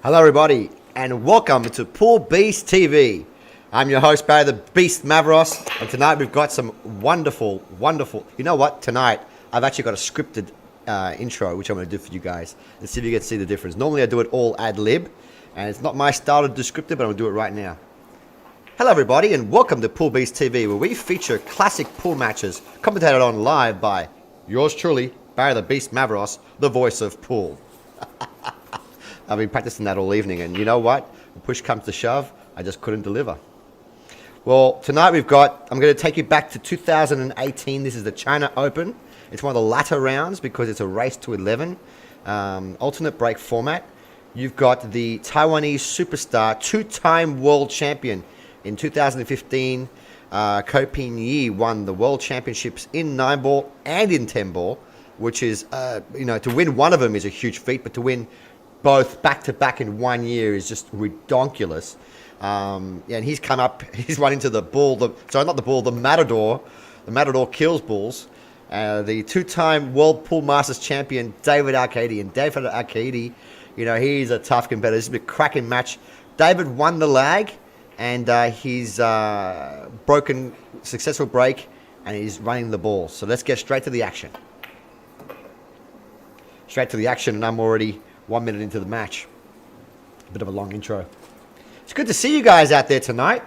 Hello, everybody, and welcome to Pool Beast TV. I'm your host, Barry the Beast Mavros, and tonight we've got some wonderful. You know what? Tonight I've actually got a scripted intro, which I'm going to do for you guys, and see if you can see the difference. Normally I do it all ad lib, and it's not my style to do scripted, but I'm going to do it right now. Hello, everybody, and welcome to Pool Beast TV, where we feature classic pool matches commentated on live by yours truly, Barry the Beast Mavros, the voice of pool. I've been practicing that all evening, and you know what? When push comes to shove, I just couldn't deliver. Well, tonight I'm going to take you back to 2018. This is the China Open. It's one of the latter rounds because it's a race to 11, alternate break format. You've got the Taiwanese superstar, two-time world champion in 2015. Ko Ping Yi won the world championships in 9-ball and in 10-ball, which is, to win one of them is a huge feat, but to win both back-to-back in 1 year is just redonkulous. And he's come up, he's run into the bull, the Matador. The Matador kills bulls. The two-time World Pool Masters champion, David Alcaide. And David Alcaide, he's a tough competitor. This has been a cracking match. David won the lag, and he's broken successful break, and he's running the ball. So let's get straight to the action. And I'm already 1 minute into the match. A bit of a long intro. It's good to see you guys out there tonight.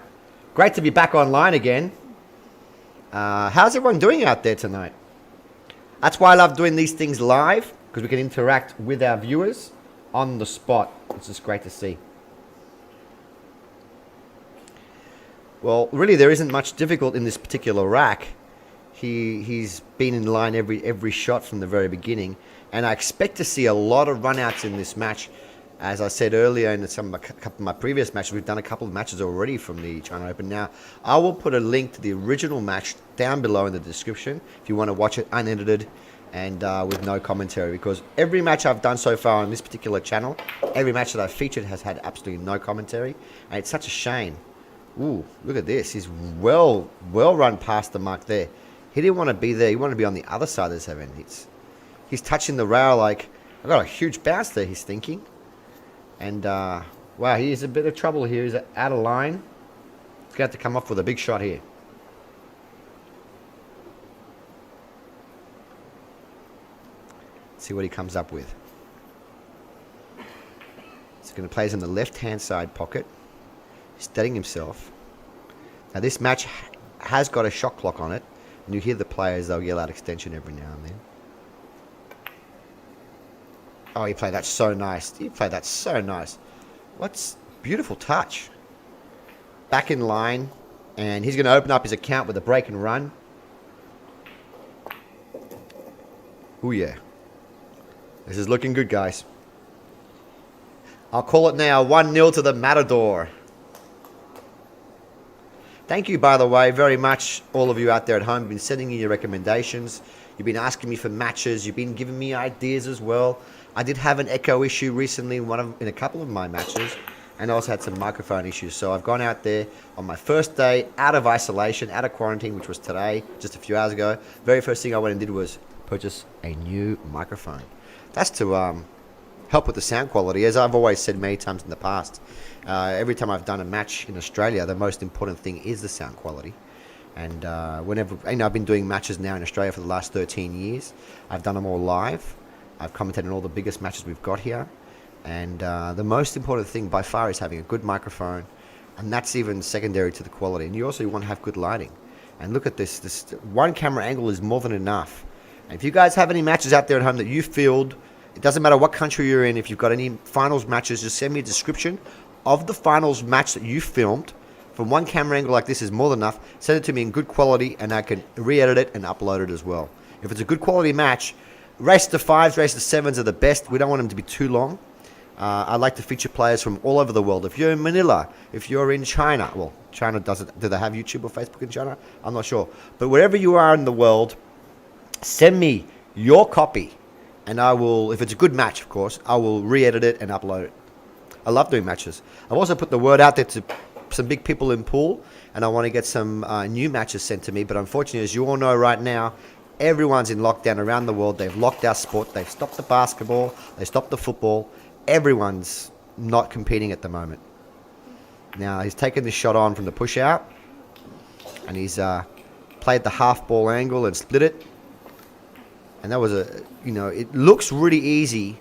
Great to be back online again. How's everyone doing out there tonight? That's why I love doing these things live, because we can interact with our viewers on the spot. It's just great to see. Well, really there isn't much difficult in this particular rack. He's been in line every shot from the very beginning. And I expect to see a lot of runouts in this match. As I said earlier in a couple of my previous matches, we've done a couple of matches already from the China Open. Now, I will put a link to the original match down below in the description if you want to watch it unedited and with no commentary. Because every match I've done so far on this particular channel, every match that I've featured has had absolutely no commentary. And it's such a shame. Ooh, look at this. He's well run past the mark there. He didn't want to be there. He wanted to be on the other side of the 7. He's touching the rail like, I got a huge bounce there, he's thinking. And, wow, he's a bit of trouble here. He's out of line. He's going to have to come off with a big shot here. Let's see what he comes up with. He's going to place in the left-hand side pocket. He's steadying himself. Now, this match has got a shot clock on it. And you hear the players, they'll yell out extension every now and then. Oh, he played that so nice. What's beautiful touch. Back in line. And he's going to open up his account with a break and run. Oh, yeah. This is looking good, guys. I'll call it now 1-0 to the Matador. Thank you, by the way, very much, all of you out there at home. You've been sending me your recommendations. You've been asking me for matches. You've been giving me ideas as well. I did have an echo issue recently in a couple of my matches, and I also had some microphone issues. So I've gone out there on my first day, out of isolation, out of quarantine, which was today, just a few hours ago. Very first thing I went and did was purchase a new microphone. That's to help with the sound quality. As I've always said many times in the past, every time I've done a match in Australia, the most important thing is the sound quality. And whenever, I've been doing matches now in Australia for the last 13 years. I've done them all live. I've commentated on all the biggest matches we've got here. And the most important thing by far is having a good microphone. And that's even secondary to the quality. And you also want to have good lighting. And look at this. This one camera angle is more than enough. And if you guys have any matches out there at home that you filmed, it doesn't matter what country you're in. If you've got any finals matches, just send me a description of the finals match that you filmed. From one camera angle like this is more than enough. Send it to me in good quality, and I can re-edit it and upload it as well. If it's a good quality match, race to 5s, race to 7s are the best. We don't want them to be too long. I like to feature players from all over the world. If you're in Manila, if you're in China, well, China doesn't, do they have YouTube or Facebook in China? I'm not sure. But wherever you are in the world, send me your copy, and I will, if it's a good match, of course, I will re-edit it and upload it. I love doing matches. I've also put the word out there to some big people in pool, and I want to get some new matches sent to me. But unfortunately, as you all know right now, everyone's in lockdown around the world. They've locked our sport. They've stopped the basketball. They stopped the football. Everyone's not competing at the moment. Now he's taken this shot on from the push out, and he's played the half ball angle and split it. And that was it looks really easy,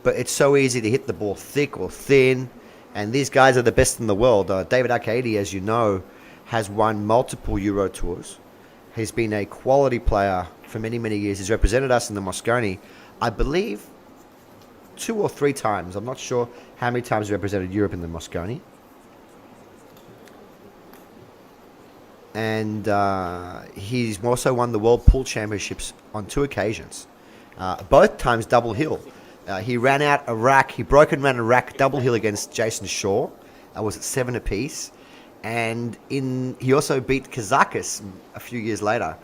but it's so easy to hit the ball thick or thin. And these guys are the best in the world. David Alcaide, as you know, has won multiple Euro Tours. He's been a quality player for many, many years. He's represented us in the Mosconi, I believe, 2 or 3 times. I'm not sure how many times he represented Europe in the Mosconi. And he's also won the World Pool Championships on 2 occasions. Both times double hill. He ran out a rack. He broke and ran a rack double hill against Jason Shaw. That was at 7 apiece. And he also beat Kazakis a few years later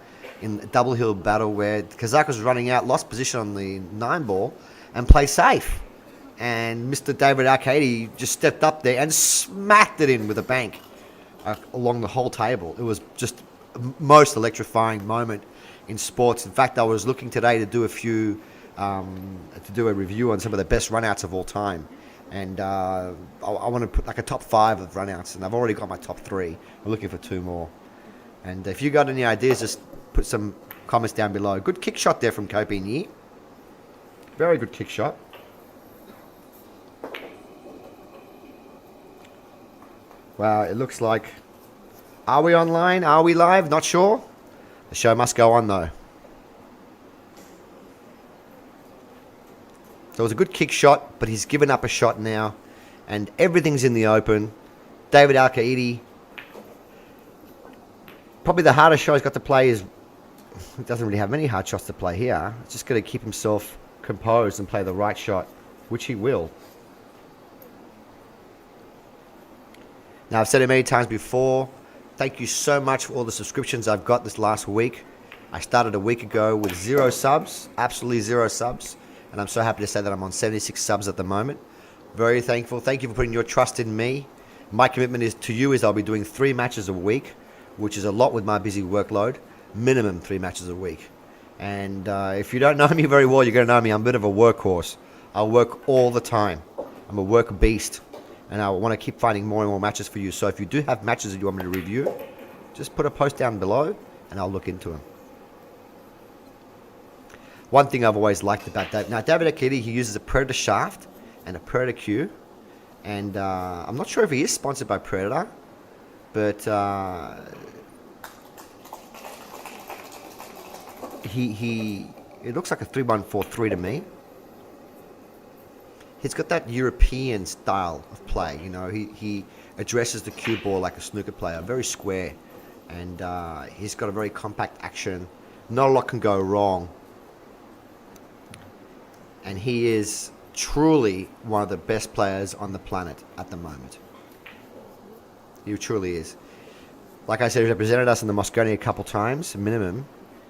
in a double hill battle where Kazakis was running out, lost position on the 9 ball, and played safe. And Mr. David Alcaide just stepped up there and smacked it in with a bank along the whole table. It was just a most electrifying moment in sports. In fact, I was looking today to do a review on some of the best runouts of all time. And I want to put like a top 5 of runouts, and I've already got my top 3. We're looking for 2 more. And if you got any ideas, just put some comments down below. Good kick shot there from Copigny. Very good kick shot. Wow, it looks like... Are we online? Are we live? Not sure. The show must go on though. So it was a good kick shot, but he's given up a shot now. And everything's in the open. David Alcaide. Probably the hardest shot he's got to play is... He doesn't really have many hard shots to play here. He's just got to keep himself composed and play the right shot, which he will. Now, I've said it many times before. Thank you so much for all the subscriptions I've got this last week. I started a week ago with 0 subs, absolutely 0 subs. And I'm so happy to say that I'm on 76 subs at the moment. Very thankful. Thank you for putting your trust in me. My commitment to you is I'll be doing 3 matches a week, which is a lot with my busy workload. Minimum 3 matches a week. And if you don't know me very well, you're going to know me. I'm a bit of a workhorse. I work all the time. I'm a work beast. And I want to keep finding more and more matches for you. So if you do have matches that you want me to review, just put a post down below and I'll look into them. One thing I've always liked about that. Now, David Alcaide, he uses a Predator shaft and a Predator cue. And I'm not sure if he is sponsored by Predator. But it looks like a 3143 to me. He's got that European style of play, you know. He addresses the cue ball like a snooker player, very square. And he's got a very compact action. Not a lot can go wrong. And he is truly one of the best players on the planet at the moment. He truly is. Like I said, he represented us in the Mosconi a couple times, minimum.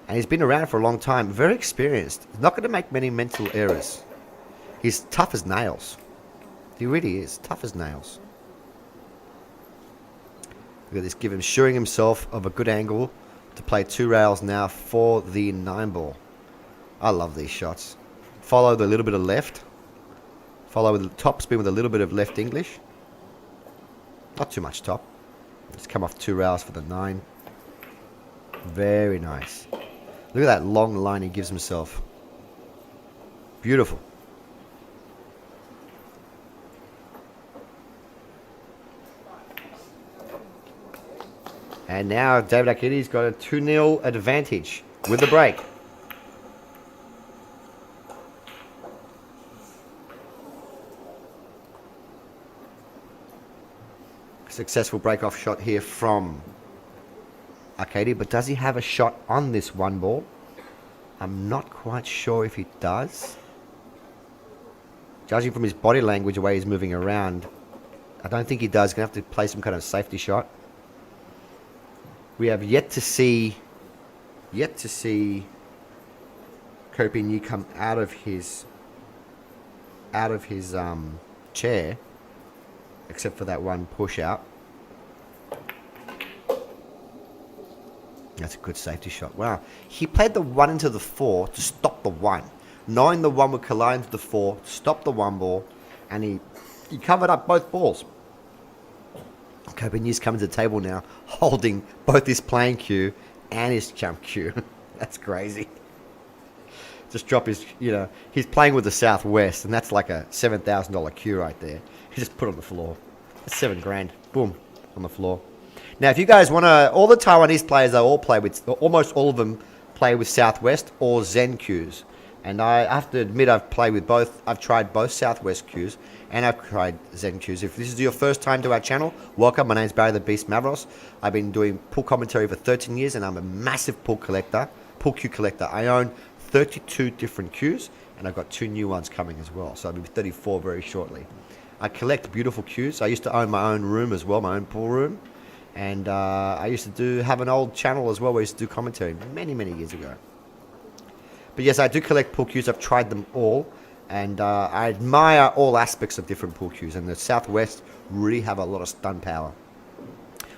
And he's been around for a long time, very experienced. He's not going to make many mental errors. He's tough as nails. He really is. Tough as nails. Look at this. Give him assuring himself of a good angle to play 2 rails now for the 9 ball. I love these shots. Follow the little bit of left. Follow with the top spin with a little bit of left English. Not too much top. Just come off 2 rails for the 9. Very nice. Look at that long line he gives himself. Beautiful. And now David Alcaide's got a 2-0 advantage with the break. Successful break-off shot here from Alcaide, but does he have a shot on this 1 ball? I'm not quite sure if he does. Judging from his body language, the way he's moving around, I don't think he does. He's going to have to play some kind of safety shot. We have yet to see Copigny come out of his chair, except for that 1 push out. That's a good safety shot. Wow. He played the 1 into the 4 to stop the 1. Knowing the 1 would collide into the 4, stop the 1 ball, and he You covered up both balls. Copenhagen's coming to the table now, holding both his playing cue and his jump cue. That's crazy. Just drop his, he's playing with the Southwest, and that's like a $7,000 cue right there. He just put it on the floor. That's $7,000. Boom, on the floor. Now, if you guys want to, all the Taiwanese players, they all play with, almost all of them play with Southwest or Zen cues. And I have to admit, I've played with both. I've tried both Southwest cues, and I've tried Zen cues. If this is your first time to our channel, welcome. My name's Barry the Beast Mavros. I've been doing pool commentary for 13 years, and I'm a massive pool cue collector. I own 32 different cues, and I've got 2 new ones coming as well. So I'll be 34 very shortly. I collect beautiful cues. I used to own my own room as well, my own pool room. And I used to have an old channel as well where I used to do commentary many, many years ago. But yes, I do collect pool cues. I've tried them all. And I admire all aspects of different pool cues. And the Southwest really have a lot of stun power,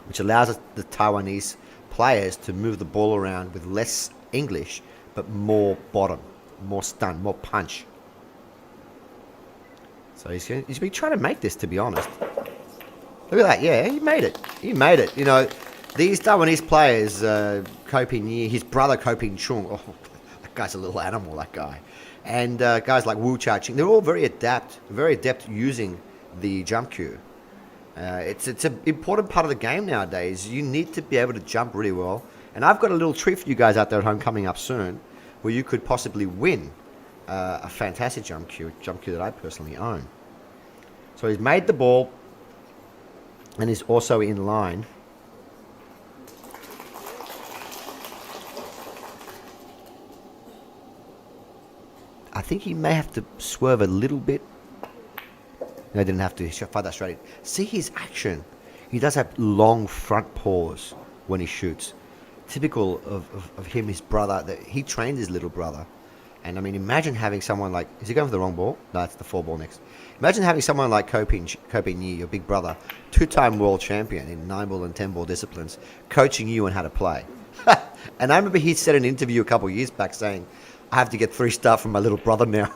which allows the Taiwanese players to move the ball around with less English, but more bottom, more stun, more punch. So he's been trying to make this, to be honest. Look at that, yeah, he made it. He made it. These Taiwanese players, Ko Ping, his brother Ko Ping Chung, oh, that guy's a little animal, that guy. And guys like Wu Chao-ching, they're all very adept using the jump cue. It's an important part of the game nowadays. You need to be able to jump really well. And I've got a little treat for you guys out there at home coming up soon, where you could possibly win a fantastic jump cue that I personally own. So he's made the ball, and he's also in line. I think he may have to swerve a little bit. No, he didn't have to. He should fight that straight in. See his action. He does have long front paws when he shoots. Typical of him, his brother. That he trained his little brother. And I mean, imagine having someone like... Is he going for the wrong ball? No, it's the 4 ball next. Imagine having someone like Ko Ping, your big brother, 2-time world champion in 9-ball and 10-ball disciplines, coaching you on how to play. And I remember he said in an interview a couple of years back saying, I have to get 3-star from my little brother now.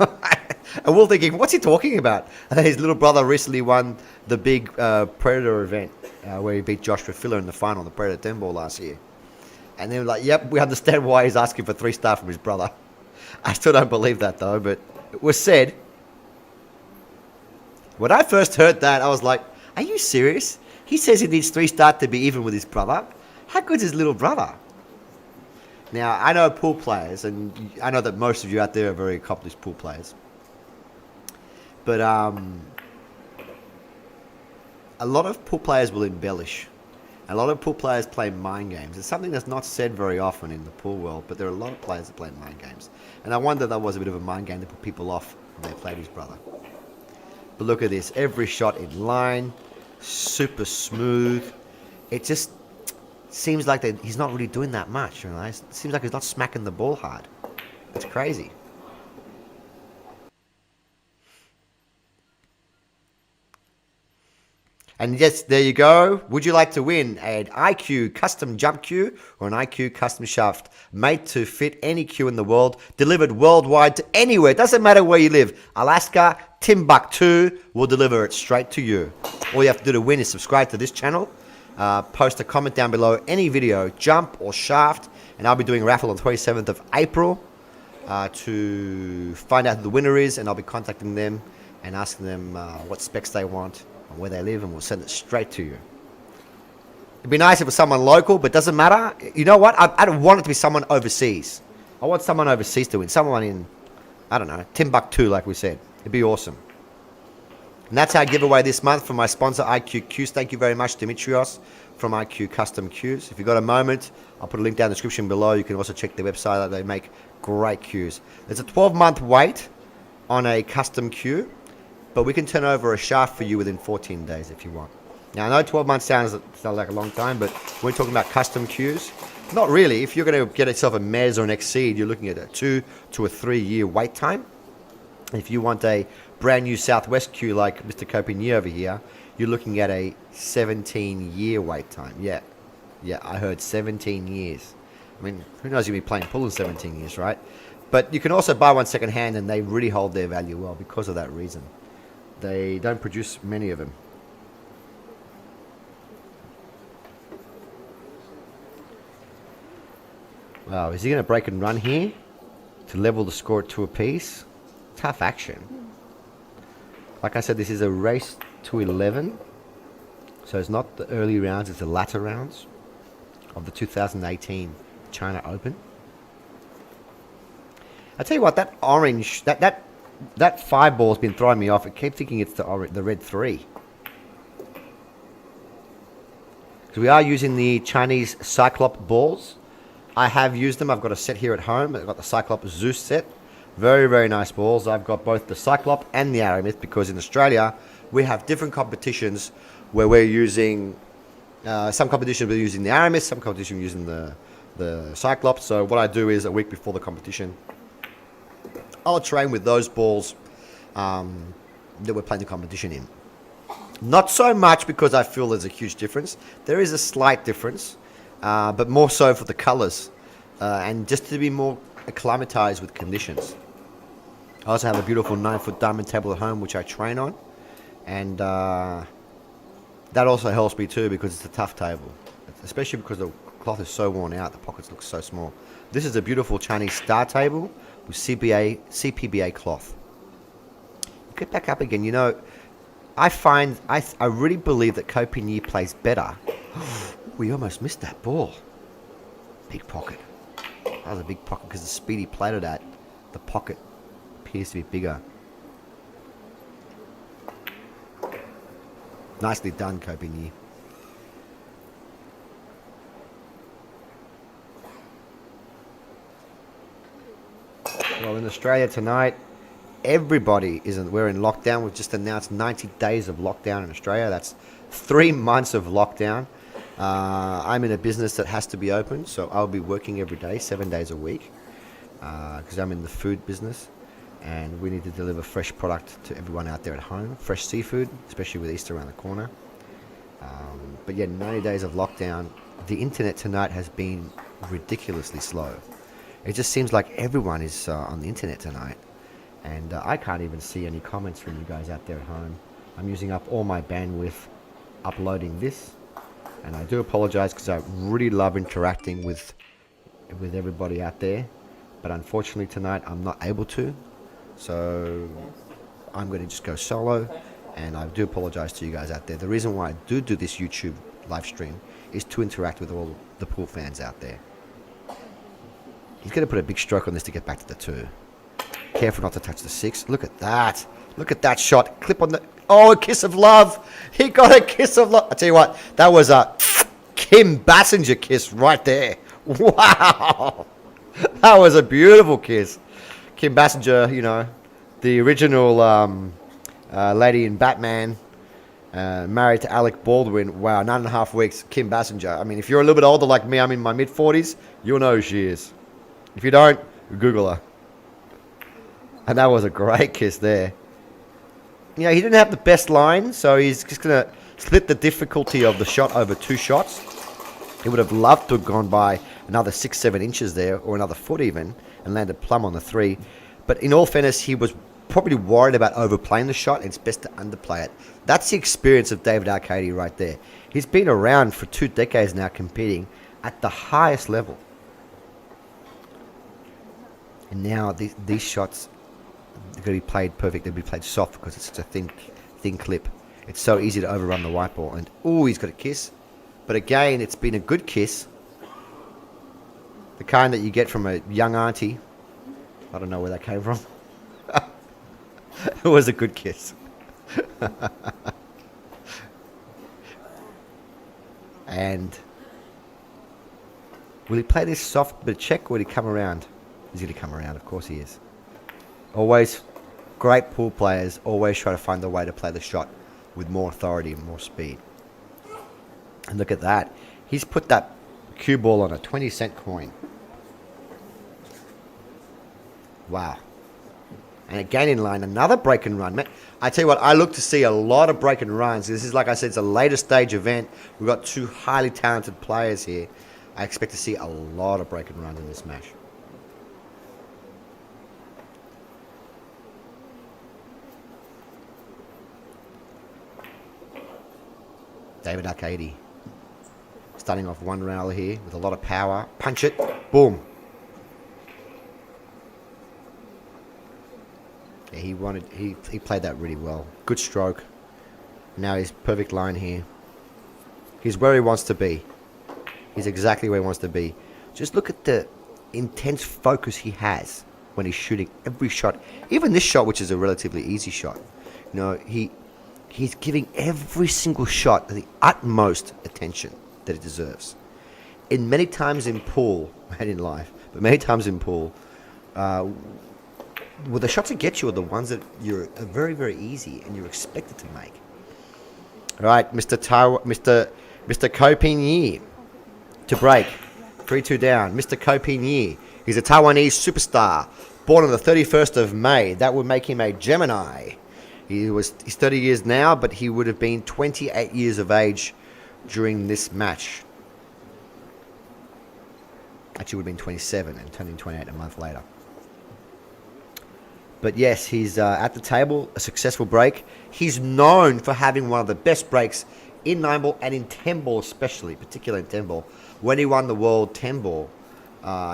And we're thinking, what's he talking about? And then his little brother recently won the big Predator event where he beat Joshua Filler in the final, the Predator 10-ball last year. And they were like, yep, we understand why he's asking for 3-star from his brother. I still don't believe that, though, but it was said. When I first heard that, I was like, are you serious? He says he needs 3-star to be even with his brother? How good's his little brother? Now, I know pool players, and I know that most of you out there are very accomplished pool players. But a lot of pool players will embellish. A lot of pool players play mind games. It's something that's not said very often in the pool world, but there are a lot of players that play mind games. And I wonder if that was a bit of a mind game to put people off when they played his brother. But look at this. Every shot in line, super smooth. It just seems like he's not really doing that much. It seems like he's not smacking the ball hard. It's crazy. And yes, there you go. Would you like to win an IQ custom jump cue or an IQ custom shaft made to fit any cue in the world, delivered worldwide to anywhere? Doesn't matter where you live. Alaska, Timbuktu will deliver it straight to you. All you have to do to win is subscribe to this channel, post a comment down below, any video, jump or shaft, and I'll be doing a raffle on the 27th of April to find out who the winner is, and I'll be contacting them and asking them what specs they want, where they live, and we'll send it straight to you. It'd be nice if it was someone local, but doesn't matter. You know what? I don't want it to be someone overseas. I want someone overseas to win. Someone in, I don't know, Timbuktu, like we said. It'd be awesome. And that's our giveaway this month from my sponsor, IQcues. Thank you very much, Dimitrios from IQ Custom Cues. If you've got a moment, I'll put a link down in the description below. You can also check their website. They make great cues. There's a 12-month wait on a custom cue, but we can turn over a shaft for you within 14 days if you want. Now, I know 12 months sounds like a long time, but we're talking about custom cues. Not really. If you're going to get yourself a Mez or an Exceed, you're looking at a 2 to a 3 year wait time. If you want a brand new Southwest cue like Mr. Ko Ping over here, you're looking at a 17-year wait time. Yeah, I heard 17 years. I mean, who knows, you'll be playing pool in 17 years, right? But you can also buy one second hand, and they really hold their value well because of that reason. They don't produce many of them. Wow, is he going to break and run here to level the score at 2 apiece? Tough action. Like I said, this is a race to 11. So it's not the early rounds, it's the latter rounds of the 2018 China Open. I tell you what, that orange, that 5 ball's been throwing me off. I keep thinking it's the red 3. Because we are using the Chinese Cyclops balls. I have used them. I've got a set here at home. I've got the Cyclops Zeus set. Very, very nice balls. I've got both the Cyclops and the Aramith because in Australia we have different competitions where we're using some competitions we're using the Aramith, some competition we're using the Cyclops. So what I do is a week before the competition, I'll train with those balls that we're playing the competition in. Not so much because I feel there's a huge difference. There is a slight difference, but more so for the colors and just to be more acclimatized with conditions. I also have a beautiful 9-foot diamond table at home which I train on, and that also helps me too because it's a tough table, especially because the cloth is so worn out, the pockets look so small. This is a beautiful Chinese star table with CPBA cloth. Get back up again. You know, I really believe that Ko Pin plays better. We almost missed that ball. Big pocket. That was a big pocket because the speed he played it at, the pocket appears to be bigger. Nicely done, Ko Pin. Well, in Australia tonight, everybody we're in lockdown. We've just announced 90 days of lockdown in Australia. That's 3 months of lockdown. I'm in a business that has to be open, so I'll be working every day, 7 days a week, because I'm in the food business, and we need to deliver fresh product to everyone out there at home, fresh seafood, especially with Easter around the corner. But yeah, 90 days of lockdown. The internet tonight has been ridiculously slow. It just seems like everyone is on the internet tonight, and I can't even see any comments from you guys out there at home. I'm using up all my bandwidth uploading this, and I do apologize because I really love interacting with everybody out there, but unfortunately tonight I'm not able to, so I'm going to just go solo, and I do apologize to you guys out there. The reason why I do this YouTube live stream is to interact with all the pool fans out there. He's going to put a big stroke on this to get back to the 2. Careful not to touch the 6. Look at that. Look at that shot. Clip on the... Oh, a kiss of love. He got a kiss of love. I tell you what, that was a Kim Basinger kiss right there. Wow. That was a beautiful kiss. Kim Basinger, you know, the original lady in Batman, married to Alec Baldwin. Wow, 9.5 weeks, Kim Basinger. I mean, if you're a little bit older like me, I'm in my mid-40s, you'll know who she is. If you don't, Google her. And that was a great kiss there. You know, he didn't have the best line, so he's just going to split the difficulty of the shot over 2 shots. He would have loved to have gone by another 6-7 inches there, or another foot even, and landed plumb on the 3. But in all fairness, he was probably worried about overplaying the shot, and it's best to underplay it. That's the experience of David Alcaide right there. He's been around for 2 decades now competing at the highest level. And now these shots are going to be played perfect. They'll be played soft because it's such a thin clip. It's so easy to overrun the white ball. And oh, he's got a kiss. But again, it's been a good kiss. The kind that you get from a young auntie. I don't know where that came from. It was a good kiss. And will he play this soft bit of check, or will he come around? He's going to come around, of course he is. Always, great pool players always try to find a way to play the shot with more authority and more speed. And look at that. He's put that cue ball on a 20-cent coin. Wow. And again in line, another break and run. I tell you what, I look to see a lot of break and runs. This is, like I said, it's a later stage event. We've got 2 highly talented players here. I expect to see a lot of break and runs in this match. David Alcaide. Starting off one rail here with a lot of power. Punch it. Boom. Yeah, he played that really well. Good stroke. Now he's perfect line here. He's where he wants to be. He's exactly where he wants to be. Just look at the intense focus he has when he's shooting every shot. Even this shot, which is a relatively easy shot. You know, he's giving every single shot the utmost attention that it deserves. In many times in pool, and in life, but many times in pool, well, the shots that get you are the ones that are very, very easy and you're expected to make. All right, Mr. Copigny to break. 3-2 down. Mr. Copigny. He's a Taiwanese superstar, born on the 31st of May. That would make him a Gemini. He's 30 years now, but he would have been 28 years of age during this match. Actually, would have been 27 and turning 28 a month later. But yes, he's at the table, a successful break. He's known for having one of the best breaks in 9-ball and in 10-ball especially, particularly in 10-ball. When he won the World 10-ball,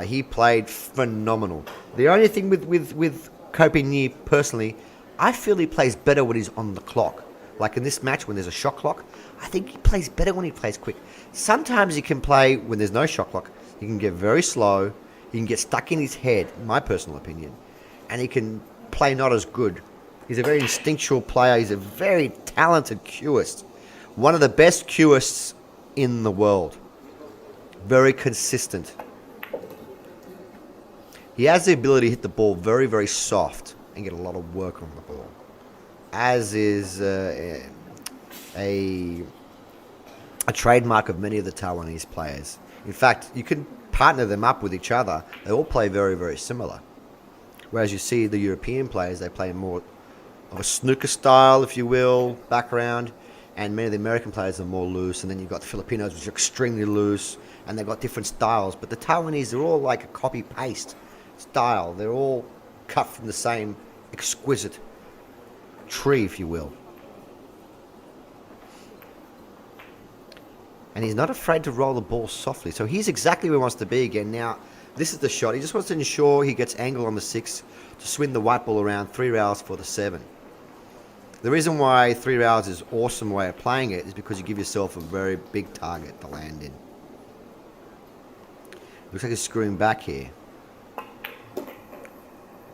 he played phenomenal. The only thing with Copigny, personally, I feel he plays better when he's on the clock. Like in this match, when there's a shot clock, I think he plays better when he plays quick. Sometimes he can play when there's no shot clock. He can get very slow. He can get stuck in his head, in my personal opinion. And he can play not as good. He's a very instinctual player. He's a very talented cueist. One of the best cueists in the world. Very consistent. He has the ability to hit the ball very, very soft and get a lot of work on the ball. As is a trademark of many of the Taiwanese players. In fact, you can partner them up with each other. They all play very, very similar. Whereas you see the European players, they play more of a snooker style, if you will, background. And many of the American players are more loose. And then you've got the Filipinos, which are extremely loose. And they've got different styles. But the Taiwanese, they're all like a copy-paste style. They're all cut from the same exquisite tree, if you will. And he's not afraid to roll the ball softly. So he's exactly where he wants to be again. Now, this is the shot. He just wants to ensure he gets angle on the 6 to swing the white ball around 3 rails for the 7. The reason why 3 rails is an awesome way of playing it is because you give yourself a very big target to land in. Looks like he's screwing back here.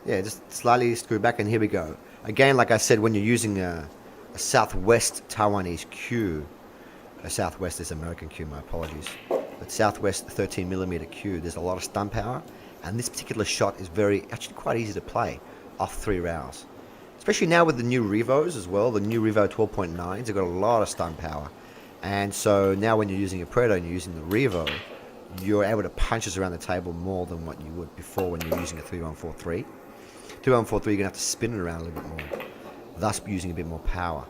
Yeah, just slightly screw back, and here we go. Again, like I said, when you're using a Southwest Taiwanese cue, a Southwest is American cue, my apologies. But Southwest 13mm cue, there's a lot of stun power, and this particular shot is actually quite easy to play off 3 rails. Especially now with the new Revos as well, the new Revo 12.9s, they've got a lot of stun power. And so now when you're using a Predator and you're using the Revo, you're able to punch us around the table more than what you would before when you're using a 3143. 3143, you're going to have to spin it around a little bit more, thus using a bit more power.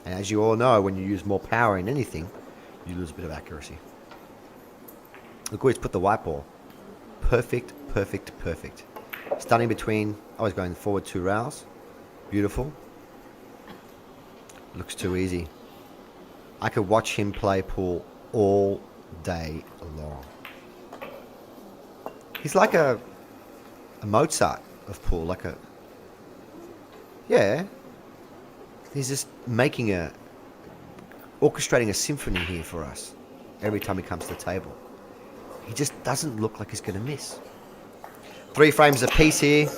And as you all know, when you use more power in anything, you lose a bit of accuracy. Look where he's put the white ball. Perfect, perfect, perfect. Stunning between, always going forward 2 rails. Beautiful. Looks too easy. I could watch him play pool all day long. He's like a Mozart of pool, like a... Yeah. He's just orchestrating a symphony here for us every time he comes to the table. He just doesn't look like he's going to miss. 3 frames apiece here.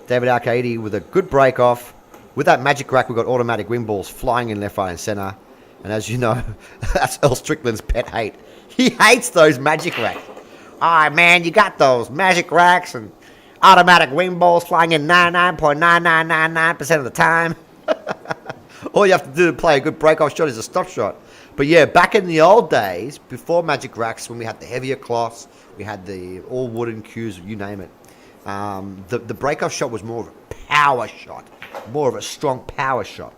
David Alcaide with a good break off. With that magic rack, we've got automatic wing balls flying in left, right, and center. And as you know, that's Earl Strickland's pet hate. He hates those magic racks. Alright, man, you got those magic racks and automatic wing balls flying in 99.9999% of the time. All you have to do to play a good break-off shot is a stop shot. But yeah, back in the old days, before magic racks, when we had the heavier cloths, we had the all wooden cues, you name it. The break-off shot was more of a power shot, more of a strong power shot.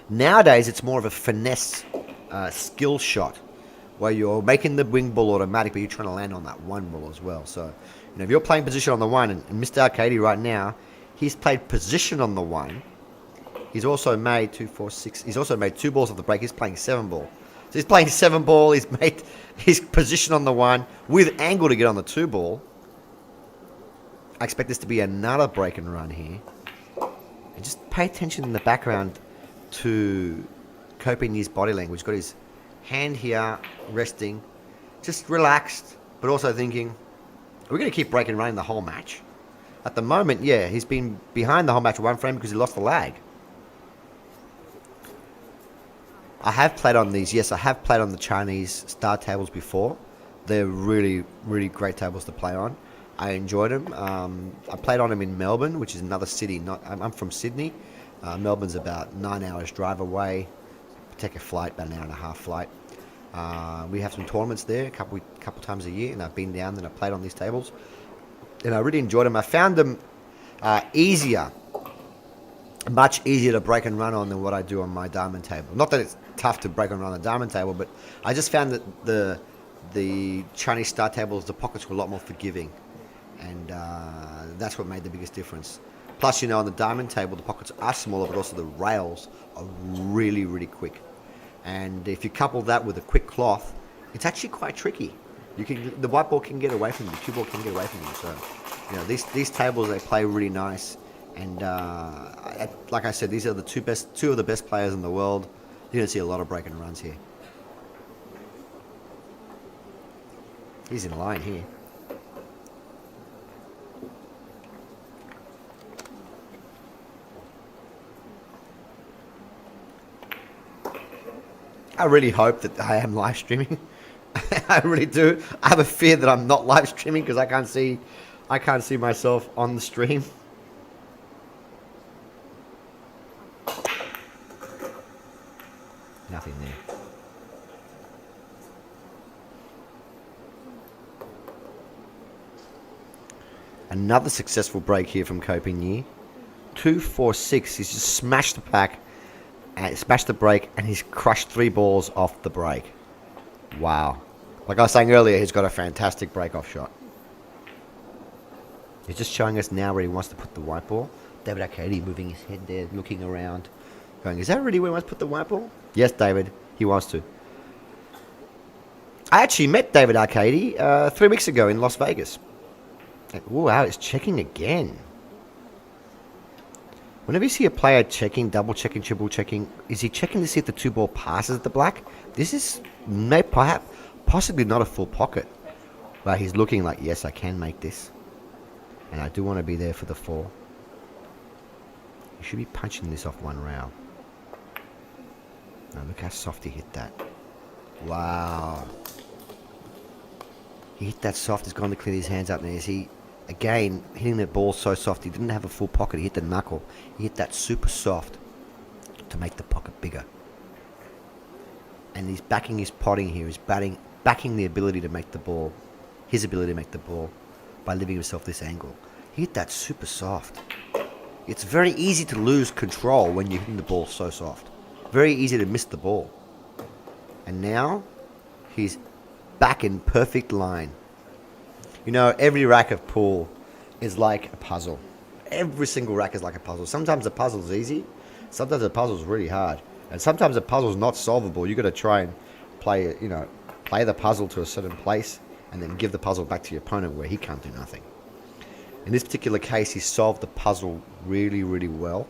Nowadays, it's more of a finesse skill shot, where you're making the wing ball automatic, but you're trying to land on that one ball as well. So, you know, if you're playing position on the 1, and Mr. Alcaide right now, he's played position on the 1. He's also made 2, 4, 6. He's also made 2 balls off the break. He's playing 7 ball. So he's playing 7 ball. He's made his position on the 1 with angle to get on the 2 ball. I expect this to be another break and run here. And just pay attention in the background to Coping's body language. He's got his hand here, resting, just relaxed, but also thinking, we're going to keep break and running the whole match. At the moment, yeah, he's been behind the whole match 1 frame because he lost the lag. I have played on these. Yes, I have played on the Chinese star tables before. They're really, really great tables to play on. I enjoyed them. I played on them in Melbourne, which is another city. I'm from Sydney. Melbourne's about 9 hours drive away. Take a flight, about an hour and a half flight. We have some tournaments there a couple times a year, and I've been down there and I played on these tables. And I really enjoyed them. I found them much easier to break and run on than what I do on my diamond table. Not that it's tough to break and run on the diamond table, but I just found that the Chinese star tables, the pockets were a lot more forgiving. And that's what made the biggest difference. Plus, on the diamond table, the pockets are smaller, but also the rails are really, really quick. And if you couple that with a quick cloth, it's actually quite tricky. The white ball can get away from you, the cue ball can get away from you. So, these tables, they play really nice. And like I said, these are the two of the best players in the world. You're going to see a lot of break and runs here. He's in line here. I really hope that I am live streaming. I really do. I have a fear that I'm not live streaming because I can't see myself on the stream. Nothing there. Another successful break here from Coping. 2, 4, 6. He's just smashed the pack. And smashed the break, and he's crushed 3 balls off the break. Wow. Like I was saying earlier, he's got a fantastic break-off shot. He's just showing us now where he wants to put the white ball. David Alcaide moving his head there, looking around, going, is that really where he wants to put the white ball? Yes, David, he wants to. I actually met David Alcaide 3 weeks ago in Las Vegas. Oh, wow, he's checking again. Whenever you see a player checking, double checking, triple checking, is he checking to see if the 2 ball passes the black? This is possibly not a full pocket. But he's looking like, yes, I can make this. And I do want to be there for the 4. You should be punching this off 1 rail. Now look how soft he hit that. Wow. He hit that soft. He's gone to clean his hands up now. Again, hitting the ball so soft, he didn't have a full pocket. He hit the knuckle. He hit that super soft to make the pocket bigger. And he's backing his potting here. He's backing the ability to make the ball, his ability to make the ball, by leaving himself this angle. He hit that super soft. It's very easy to lose control when you're hitting the ball so soft. Very easy to miss the ball. And now, he's back in perfect line. Every rack of pool is like a puzzle. Every single rack is like a puzzle. Sometimes the puzzle's easy. Sometimes the puzzle's really hard. And sometimes the puzzle's not solvable. You've got to try and play the puzzle to a certain place and then give the puzzle back to your opponent where he can't do nothing. In this particular case, he solved the puzzle really, really well.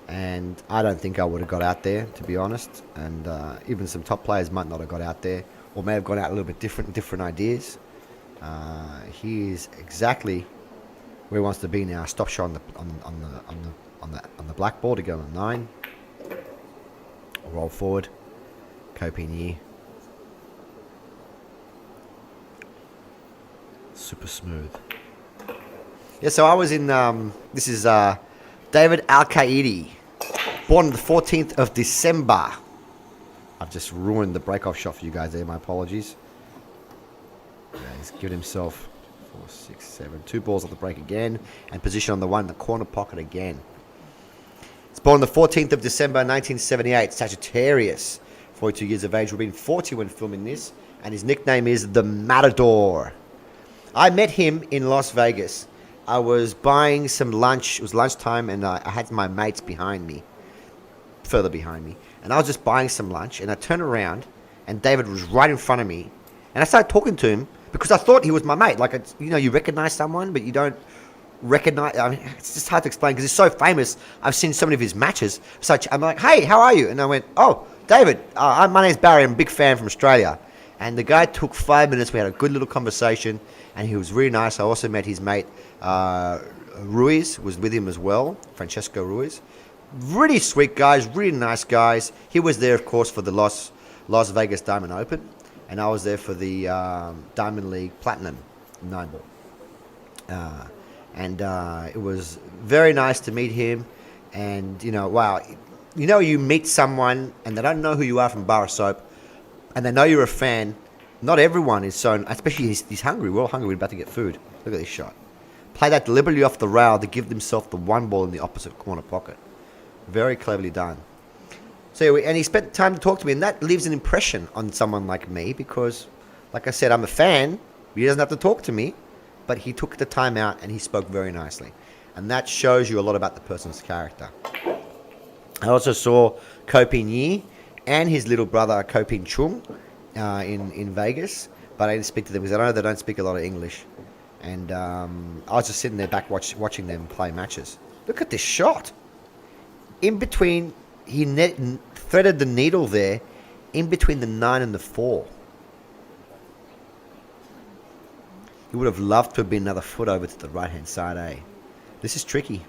And I don't think I would have got out there, to be honest. And even some top players might not have got out there, or may have gone out a little bit different ideas. He is exactly where he wants to be now. Stop shot on the black ball to go on 9. Roll forward. Coping. Super smooth. Yeah, so I was in. This is David Alcaide, born on the 14th of December. I've just ruined the break-off shot for you guys there. My apologies. Yeah, he's given himself 4, 6, 7, 2 balls off the break again, and position on the 1 in the corner pocket again. He's born on the 14th of December 1978, Sagittarius, 42 years of age, will be 40 when filming this, and his nickname is the Matador. I met him in Las Vegas. I was buying some lunch. It was lunchtime, and I had my mates behind me. further behind me, and I was just buying some lunch, and I turned around, and David was right in front of me, and I started talking to him because I thought he was my mate. Like, you recognize someone, but you don't recognize. I mean, it's just hard to explain because he's so famous. I've seen so many of his matches. So I'm like, hey, how are you? And I went, oh, David, my name's Barry. I'm a big fan from Australia. And the guy took 5 minutes. We had a good little conversation, and he was really nice. I also met his mate, Ruiz, was with him as well, Francesco Ruiz. Really sweet guys, really nice guys. He was there, of course, for the Las Vegas Diamond Open, and I was there for the Diamond League Platinum 9-ball. And it was very nice to meet him. And, wow, you meet someone and they don't know who you are from bar of soap, and they know you're a fan. Not everyone is so, especially he's hungry. We're all hungry. We're about to get food. Look at this shot. Play that deliberately off the rail to give himself the one ball in the opposite corner pocket. Very cleverly done. So, and he spent time to talk to me, and that leaves an impression on someone like me because, like I said, I'm a fan. He doesn't have to talk to me, but he took the time out and he spoke very nicely. And that shows you a lot about the person's character. I also saw Ko Pin Yi and his little brother Ko Pin Chung in Vegas, but I didn't speak to them because I know they don't speak a lot of English. And I was just sitting there back watching them play matches. Look at this shot. In between, he threaded the needle there in between the 9 and the 4. He would have loved to have been another foot over to the right-hand side, eh? This is tricky.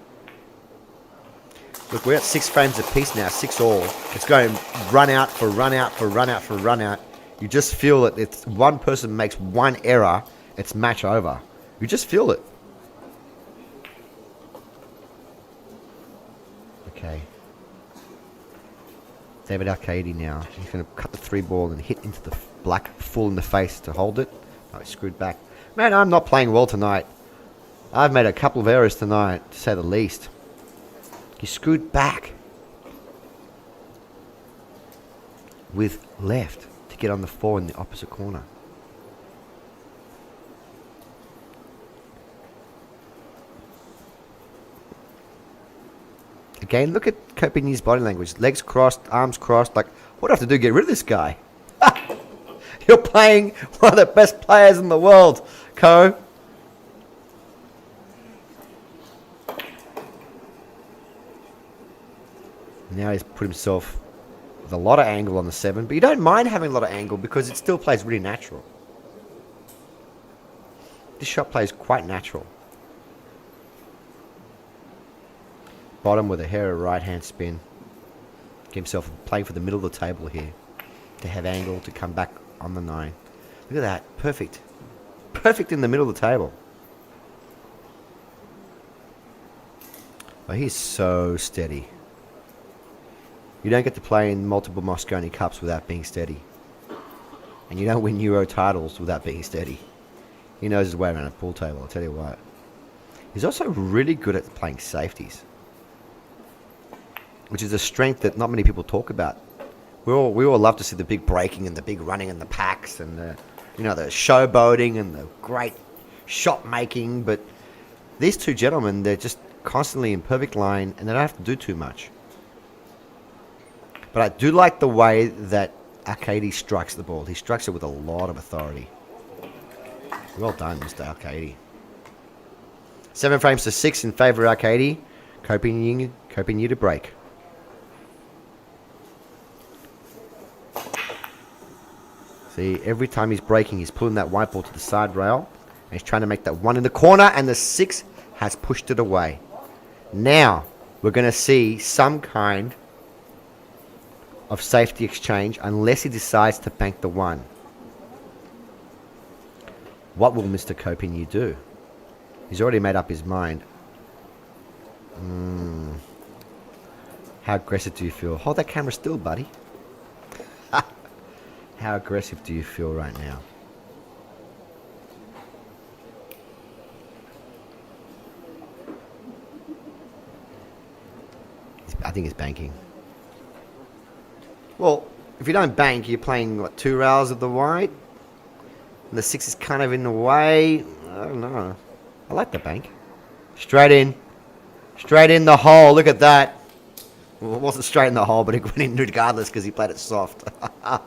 Look, we're at 6 frames apiece now, 6 all. It's going run out for run out for run out for run out. You just feel that if one person makes one error, it's match over. You just feel it. Okay. David Alcaide now. He's going to cut the 3-ball and hit into the black full in the face to hold it. Oh, he screwed back. Man, I'm not playing well tonight. I've made a couple of errors tonight, to say the least. He screwed back with left to get on the 4 in the opposite corner. Again, look at Ko Pin Yi's body language. Legs crossed, arms crossed. Like, what do I have to do to get rid of this guy? You're playing one of the best players in the world, Ko. Now he's put himself with a lot of angle on the 7, but you don't mind having a lot of angle because it still plays really natural. This shot plays quite natural. Bottom with a hair of right-hand spin. Get himself playing for the middle of the table here. To have angle to come back on the 9. Look at that. Perfect. Perfect in the middle of the table. Oh, he's so steady. You don't get to play in multiple Mosconi Cups without being steady. And you don't win Euro titles without being steady. He knows his way around a pool table, I'll tell you what. He's also really good at playing safeties, which is a strength that not many people talk about. We all love to see the big breaking and the big running and the packs and the showboating and the great shot making, but these two gentlemen, they're just constantly in perfect line and they don't have to do too much. But I do like the way that Alcaide strikes the ball. He strikes it with a lot of authority. Well done, Mr. Alcaide. 7 frames to 6 in favour of Alcaide. Ko Pin Yi to break. See, every time he's breaking, he's pulling that white ball to the side rail. And he's trying to make that 1 in the corner, and the 6 has pushed it away. Now, we're going to see some kind of safety exchange unless he decides to bank the 1. What will Mr. Ko Pin Yi do? He's already made up his mind. How aggressive do you feel? Hold that camera still, buddy. How aggressive do you feel right now? I think it's banking. Well, if you don't bank, you're playing, what, 2 rails of the white? And the 6 is kind of in the way. I don't know. I like the bank. Straight in. Straight in the hole. Look at that. Well, it wasn't straight in the hole, but it went in regardless because he played it soft. I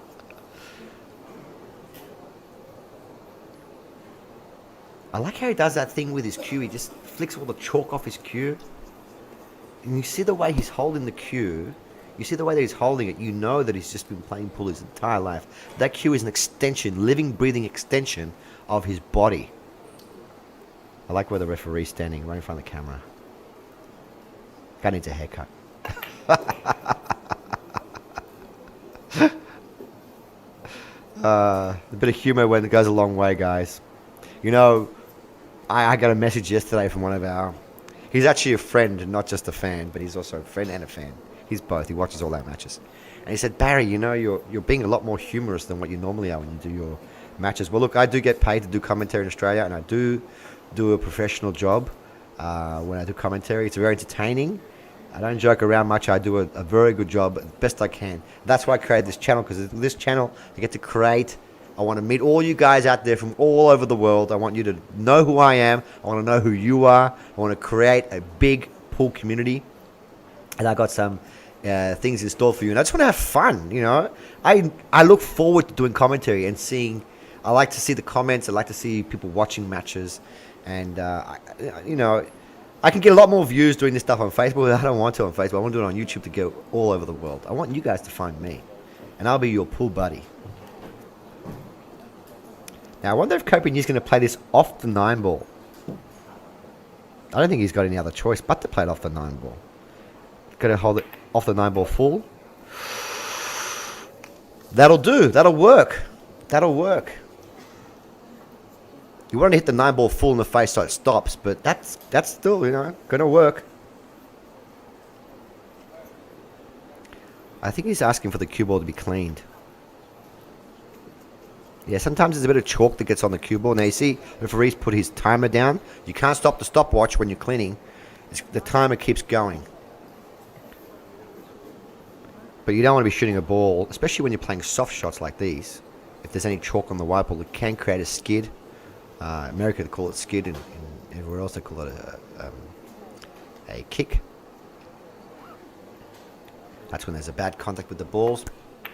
like how he does that thing with his cue. He just flicks all the chalk off his cue. And you see the way he's holding the cue. You see the way that he's holding it. You know that he's just been playing pool his entire life. That cue is an extension, living, breathing extension of his body. I like where the referee's standing, right in front of the camera. Guy needs a haircut. A bit of humor when it goes a long way, guys. You know, I got a message yesterday from one of our... He's actually a friend, not just a fan, but he's also a friend and a fan. He's both. He watches all our matches. And he said, Barry, you know, you're being a lot more humorous than what you normally are when you do your matches. Well, look, I do get paid to do commentary in Australia, and I do a professional job when I do commentary. It's very entertaining. I don't joke around much. I do a very good job, best I can. That's why I created this channel, because this channel, I get to create. I want to meet all you guys out there from all over the world. I want you to know who I am. I want to know who you are. I want to create a big pool community. And I got some things in store for you. And I just want to have fun, you know. I look forward to doing commentary and seeing... I like to see the comments. I like to see people watching matches. And, you know... I can get a lot more views doing this stuff on Facebook. I don't want to on Facebook. I want to do it on YouTube to go all over the world. I want you guys to find me. And I'll be your pool buddy. Now, I wonder if Copenhagen's going to play this off the 9-ball. I don't think he's got any other choice but to play it off the 9-ball. Going to hold it off the 9-ball full. That'll do. That'll work. That'll work. You want to hit the 9-ball full in the face so it stops, but that's still, you know, going to work. I think he's asking for the cue ball to be cleaned. Yeah, sometimes there's a bit of chalk that gets on the cue ball. Now, you see, the referee's put his timer down. You can't stop the stopwatch when you're cleaning. The timer keeps going. But you don't want to be shooting a ball, especially when you're playing soft shots like these. If there's any chalk on the white ball, it can create a skid. America, they call it skid, and everywhere else they call it a kick. That's when there's a bad contact with the balls,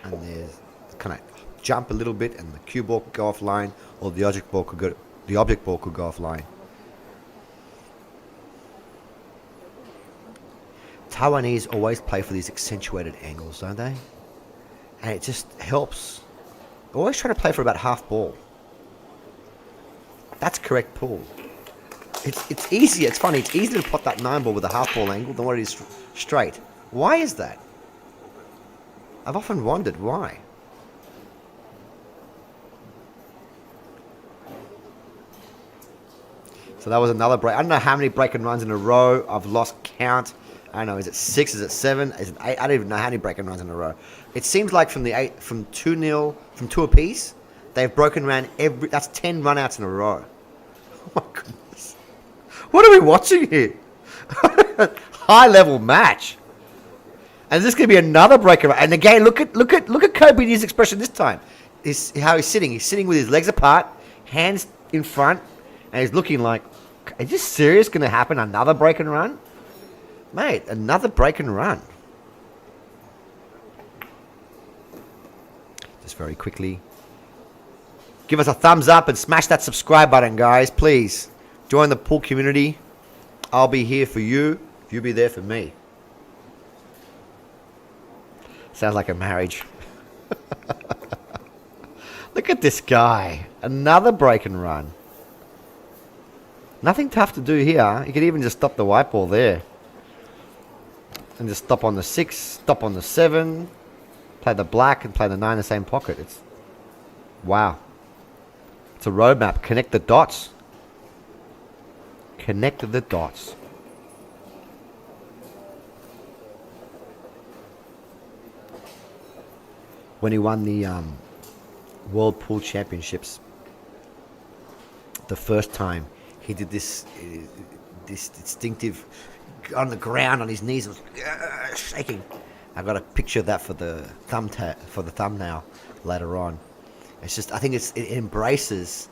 and there's kind of jump a little bit, and the cue ball could go offline, or the object ball could go offline. Taiwanese always play for these accentuated angles, don't they? And it just helps. They always try to play for about half ball. That's correct pool. It's easier. It's funny. It's easier to pot that 9-ball with a half ball angle than what it is straight. Why is that? I've often wondered why. So that was another break. I don't know how many break and runs in a row. I've lost count. I don't know. Is it 6? Is it 7? Is it 8? I don't even know how many break and runs in a row. It seems like from 2-0, from 2 apiece, they've broken ran every. That's 10 run-outs in a row. Oh my goodness! What are we watching here? High-level match. And this going to be another break and run. And again, look at Kobe's expression this time. How he's sitting. He's sitting with his legs apart, hands in front, and he's looking like, is this serious going to happen? Another break and run? Mate, another break and run. Just very quickly. Give us a thumbs up and smash that subscribe button, guys. Please. Join the pool community. I'll be here for you. You'll be there for me. Sounds like a marriage. Look at this guy. Another break and run. Nothing tough to do here. You could even just stop the white ball there. And just stop on the 6, stop on the 7, play the black and play the 9 in the same pocket. It's wow. It's a roadmap. Connect the dots. Connect the dots. When he won the World Pool Championships the first time, he did this distinctive on the ground on his knees, was shaking. I got a picture of that for the thumbnail later on. It's just, I think it embraces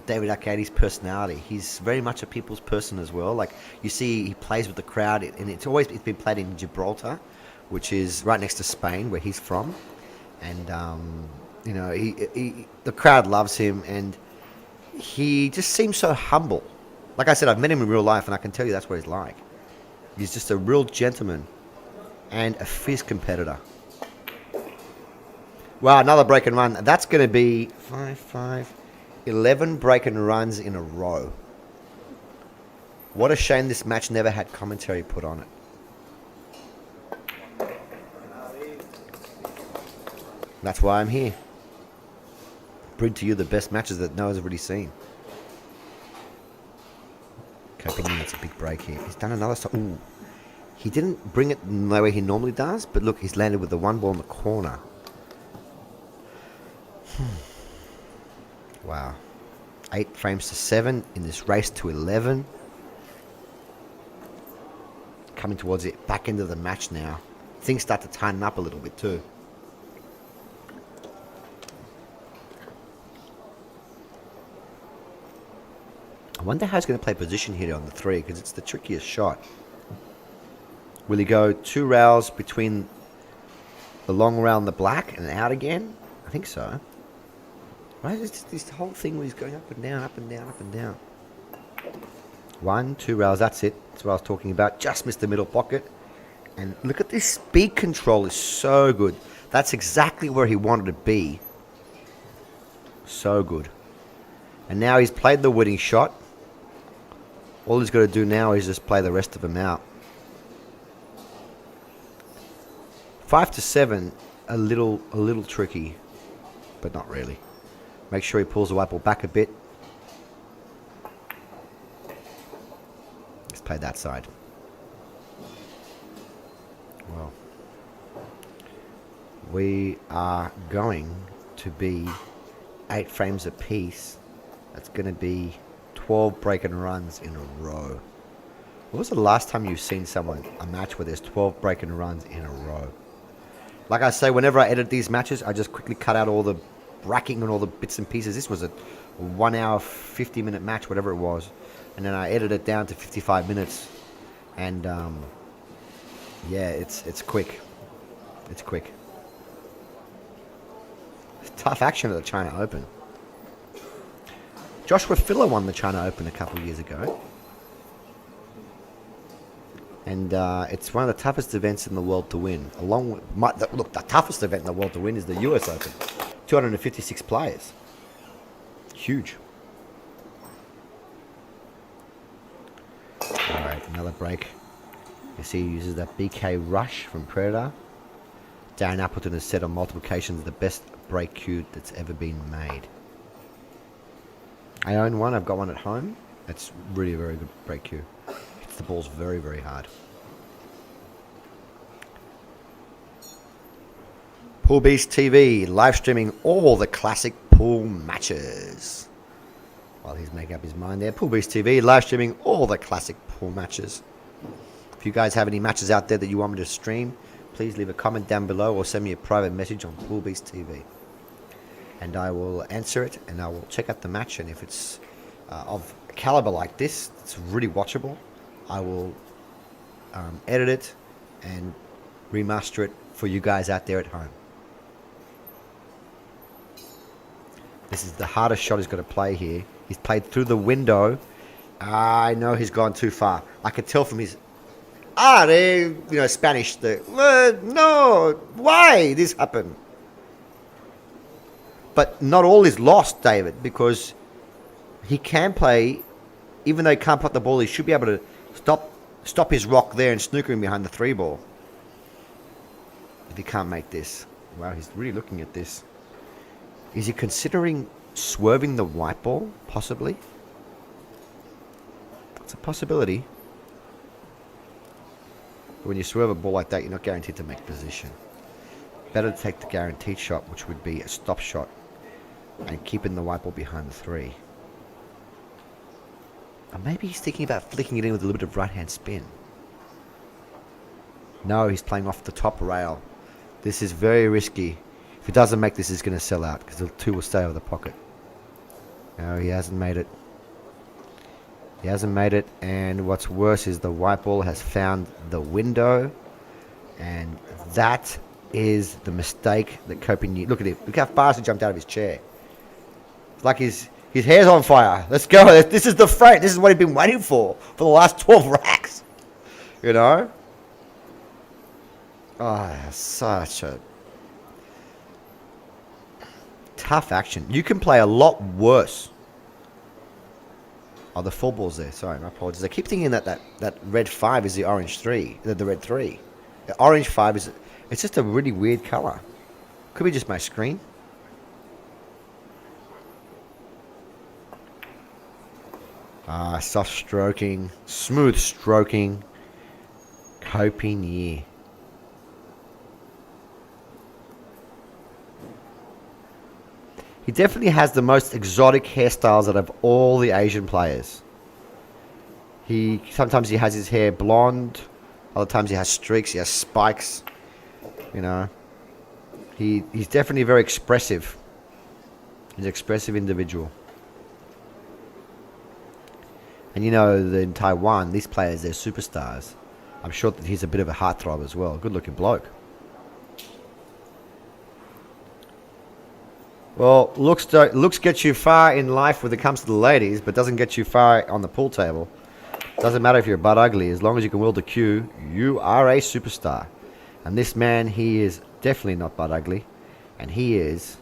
David Alcaide's personality. He's very much a people's person as well. Like you see, he plays with the crowd, and it's been played in Gibraltar, which is right next to Spain, where he's from. And you know, the crowd loves him, and he just seems so humble. Like I said, I've met him in real life, and I can tell you that's what he's like. He's just a real gentleman and a fierce competitor. Wow, another break and run. That's going to be 11 break and runs in a row. What a shame this match never had commentary put on it. That's why I'm here. Bring to you the best matches that no one's already seen. Coping in, that's a big break here. He's done another stop. Ooh. He didn't bring it the way he normally does, but look, he's landed with the one ball in the corner. Wow. 8 frames to 7 in this race to 11. Coming towards the back end of the match now. Things start to tighten up a little bit too. I wonder how he's going to play position here on the 3, because it's the trickiest shot. Will he go 2 rails between the long rail and the black and out again? I think so. Right, it's this whole thing where he's going up and down, up and down, up and down. 1, 2 rails, that's it. That's what I was talking about. Just missed the middle pocket. And look at this speed control is so good. That's exactly where he wanted to be. So good. And now he's played the winning shot. All he's got to do now is just play the rest of them out. 5 to 7, a little tricky, but not really. Make sure he pulls the white ball back a bit. Let's play that side. Well, we are going to be 8 frames apiece. That's going to be 12 break and runs in a row. When was the last time you've seen a match where there's 12 break and runs in a row? Like I say, whenever I edit these matches, I just quickly cut out all the bracking and all the bits and pieces. This was a 1 hour, 50-minute match, whatever it was. And then I edited it down to 55 minutes. And, yeah, it's quick. It's quick. It's tough action at the China Open. Joshua Filler won the China Open a couple of years ago. And it's one of the toughest events in the world to win. Look, the toughest event in the world to win is the US Open. 256 players. Huge. Alright, another break. You see he uses that BK Rush from Predator. Darren Appleton has said on multiple occasions the best break cue that's ever been made. I own one. I've got one at home. It's really a very good break cue. Hits the balls very, very hard. Pool Beast TV, live streaming all the classic pool matches. While he's making up his mind there, Pool Beast TV, live streaming all the classic pool matches. If you guys have any matches out there that you want me to stream, please leave a comment down below or send me a private message on Pool Beast TV. And I will answer it, and I will check out the match, and if it's of a caliber like this, it's really watchable, I will edit it and remaster it for you guys out there at home. This is the hardest shot he's got to play here. He's played through the window. I know he's gone too far. I could tell from his... Spanish. No, why this happened? But not all is lost, David, because he can play, even though he can't put the ball, he should be able to stop his rock there and snooker him behind the 3 ball. If he can't make this. Wow, he's really looking at this. Is he considering swerving the white ball, possibly? It's a possibility. But when you swerve a ball like that, you're not guaranteed to make position. Better to take the guaranteed shot, which would be a stop shot, and keeping the white ball behind the 3. Or maybe he's thinking about flicking it in with a little bit of right-hand spin. No, he's playing off the top rail. This is very risky. If he doesn't make this, he's going to sell out, because the 2 will stay over the pocket. No, he hasn't made it. He hasn't made it, and what's worse is the white ball has found the window, and that is the mistake that Coping. Look at him. Look how fast he jumped out of his chair. It's like his hair's on fire. Let's go. This is the freight. This is what he's been waiting for the last 12 racks. You know? Oh, such a tough action. You can play a lot worse. Oh, the full ball's there. Sorry, my apologies. I keep thinking that red 5 is the orange 3. The red 3. The orange 5 is... It's just a really weird colour. Could be just my screen. Soft stroking. Smooth stroking. Coping, yeah. He definitely has the most exotic hairstyles out of all the Asian players. Sometimes he has his hair blonde. Other times he has streaks. He has spikes. You know. He's definitely very expressive. He's an expressive individual. And you know, in Taiwan, these players, they're superstars. I'm sure that he's a bit of a heartthrob as well. Good looking bloke. Well, looks gets you far in life when it comes to the ladies, but doesn't get you far on the pool table. Doesn't matter if you're butt ugly, as long as you can wield the cue, you are a superstar. And this man, he is definitely not butt ugly, and he is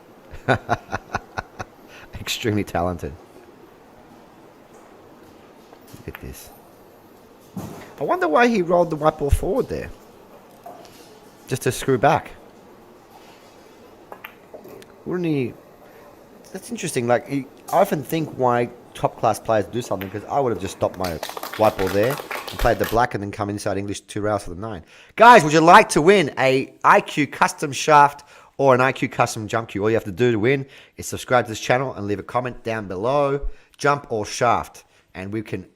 extremely talented. Look at this. I wonder why he rolled the white ball forward there. Just to screw back. Wouldn't he... That's interesting. Like, I often think why top class players do something, because I would have just stopped my white ball there and played the black and then come inside English 2 rails for the 9. Guys, would you like to win a IQ custom shaft or an IQ custom jump cue? All you have to do to win is subscribe to this channel and leave a comment down below, jump or shaft. And we can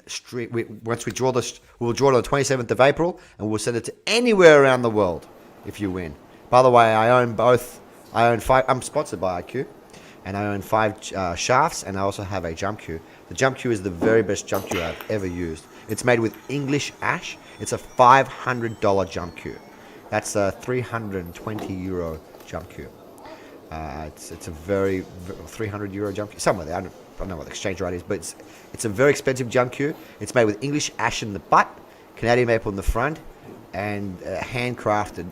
once we draw this, we'll draw it on the 27th of April, and we'll send it to anywhere around the world if you win. By the way, I own both. I own 5. I'm sponsored by IQ, and I own 5 shafts, and I also have a jump cue. The jump cue is the very best jump cue I've ever used. It's made with English ash. It's a $500 jump cue. That's a €320 jump cue. It's a very €300 jump cue, somewhere there. I don't know what the exchange rate is, but it's a very expensive jump cue. It's made with English ash in the butt, Canadian maple in the front, and handcrafted.